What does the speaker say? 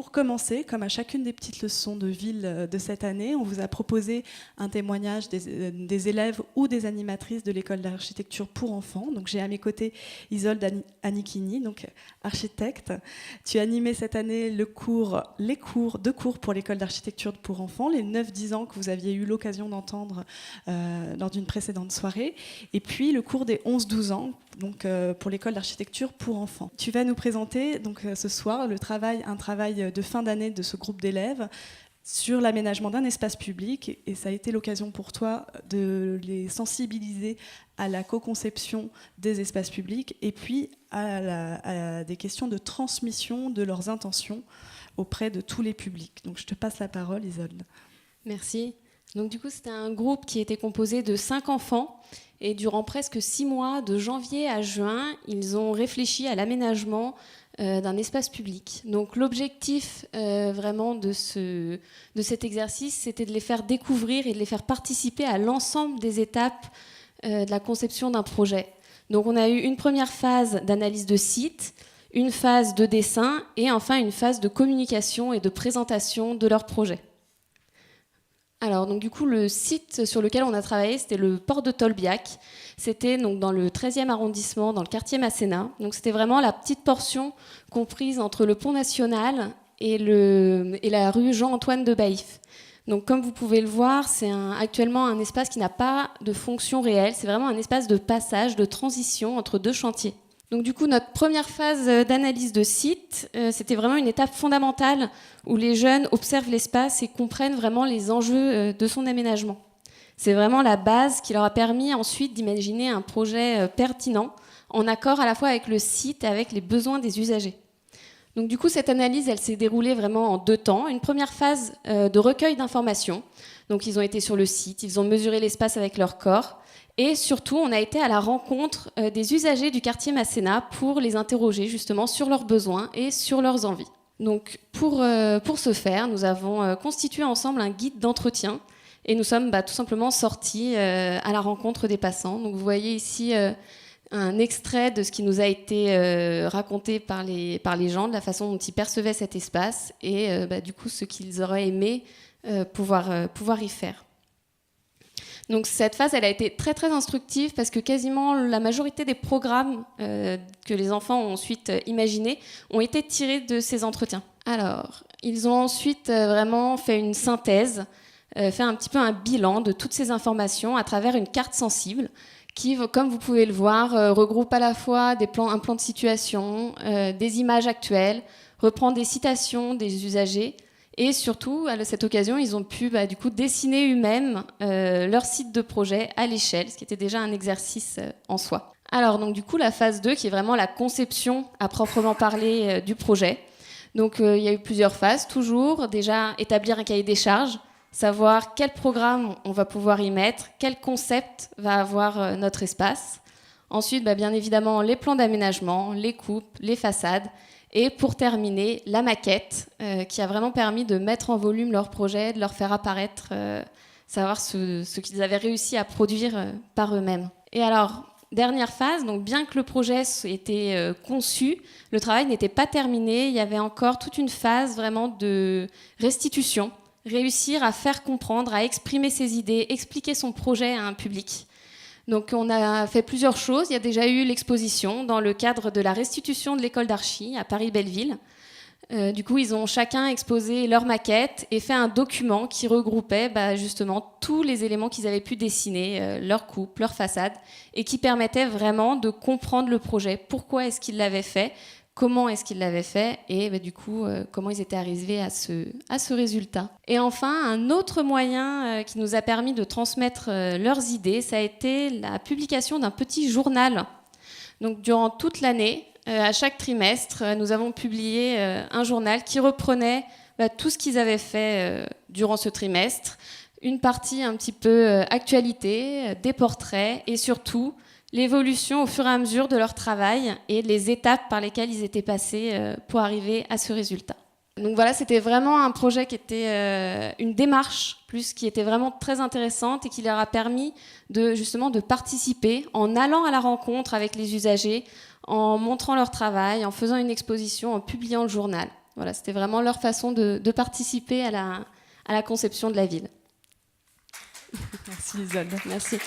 pour commencer, comme à chacune des petites leçons de ville de cette année, on vous a proposé un témoignage des élèves ou des animatrices de l'école d'architecture pour enfants. Donc j'ai à mes côtés Isolde Anichini, donc architecte. Tu as animé cette année deux cours pour l'école d'architecture pour enfants, les 9-10 ans que vous aviez eu l'occasion d'entendre lors d'une précédente soirée, et puis le cours des 11-12 ans, donc pour l'école d'architecture pour enfants. Tu vas nous présenter donc ce soir un travail de fin d'année de ce groupe d'élèves sur l'aménagement d'un espace public, et ça a été l'occasion pour toi de les sensibiliser à la co-conception des espaces publics et puis à des questions de transmission de leurs intentions auprès de tous les publics. Donc je te passe la parole, Isolde. Merci. Donc du coup, c'était un groupe qui était composé de 5 enfants, et durant presque 6 mois, de janvier à juin, ils ont réfléchi à l'aménagement d'un espace public. Donc l'objectif vraiment de cet exercice, c'était de les faire découvrir et de les faire participer à l'ensemble des étapes de la conception d'un projet. Donc on a eu une première phase d'analyse de site, une phase de dessin et enfin une phase de communication et de présentation de leur projet. Alors, donc, du coup, le site sur lequel on a travaillé, c'était le port de Tolbiac. C'était donc dans le 13e arrondissement, dans le quartier Masséna. Donc, c'était vraiment la petite portion comprise entre le pont national et la rue Jean-Antoine de Baïf. Donc, comme vous pouvez le voir, c'est actuellement un espace qui n'a pas de fonction réelle. C'est vraiment un espace de passage, de transition entre deux chantiers. Donc du coup, notre première phase d'analyse de site, c'était vraiment une étape fondamentale où les jeunes observent l'espace et comprennent vraiment les enjeux de son aménagement. C'est vraiment la base qui leur a permis ensuite d'imaginer un projet pertinent, en accord à la fois avec le site et avec les besoins des usagers. Donc du coup, cette analyse, elle s'est déroulée vraiment en 2 temps. Une première phase de recueil d'informations. Donc ils ont été sur le site, ils ont mesuré l'espace avec leur corps. Et surtout, on a été à la rencontre des usagers du quartier Masséna pour les interroger justement sur leurs besoins et sur leurs envies. Donc pour ce faire, nous avons constitué ensemble un guide d'entretien et nous sommes tout simplement sortis à la rencontre des passants. Donc vous voyez ici un extrait de ce qui nous a été raconté par les gens, de la façon dont ils percevaient cet espace et du coup ce qu'ils auraient aimé pouvoir y faire. Donc cette phase, elle a été très très instructive parce que quasiment la majorité des programmes que les enfants ont ensuite imaginés ont été tirés de ces entretiens. Alors, ils ont ensuite vraiment fait une synthèse, fait un petit peu un bilan de toutes ces informations à travers une carte sensible qui, comme vous pouvez le voir, regroupe à la fois un plan de situation, des images actuelles, reprend des citations des usagers. Et surtout, à cette occasion, ils ont pu du coup, dessiner eux-mêmes leur site de projet à l'échelle, ce qui était déjà un exercice en soi. Alors, donc, du coup, la phase 2, qui est vraiment la conception à proprement parler du projet. Donc, il y a eu plusieurs phases, toujours. Déjà, établir un cahier des charges, savoir quel programme on va pouvoir y mettre, quel concept va avoir notre espace. Ensuite, bien évidemment, les plans d'aménagement, les coupes, les façades. Et pour terminer, la maquette qui a vraiment permis de mettre en volume leur projet, de leur faire apparaître, savoir ce qu'ils avaient réussi à produire par eux-mêmes. Et alors, dernière phase, donc bien que le projet était conçu, le travail n'était pas terminé. Il y avait encore toute une phase vraiment de restitution, réussir à faire comprendre, à exprimer ses idées, expliquer son projet à un public. Donc on a fait plusieurs choses. Il y a déjà eu l'exposition dans le cadre de la restitution de l'école d'archi à Paris-Belleville. Du coup, ils ont chacun exposé leur maquette et fait un document qui regroupait justement tous les éléments qu'ils avaient pu dessiner, leur coupe, leur façade, et qui permettait vraiment de comprendre le projet. Pourquoi est-ce qu'ils l'avaient fait ? Comment est-ce qu'ils l'avaient fait et du coup, comment ils étaient arrivés à ce résultat. Et enfin, un autre moyen qui nous a permis de transmettre leurs idées, ça a été la publication d'un petit journal. Donc, durant toute l'année, à chaque trimestre, nous avons publié un journal qui reprenait tout ce qu'ils avaient fait durant ce trimestre, une partie un petit peu actualité, des portraits et surtout l'évolution au fur et à mesure de leur travail et les étapes par lesquelles ils étaient passés pour arriver à ce résultat. Donc voilà, c'était vraiment un projet qui était une démarche plus qui était vraiment très intéressante et qui leur a permis justement de participer en allant à la rencontre avec les usagers, en montrant leur travail, en faisant une exposition, en publiant le journal. Voilà, c'était vraiment leur façon de participer à la conception de la ville. Merci Isolde. Merci.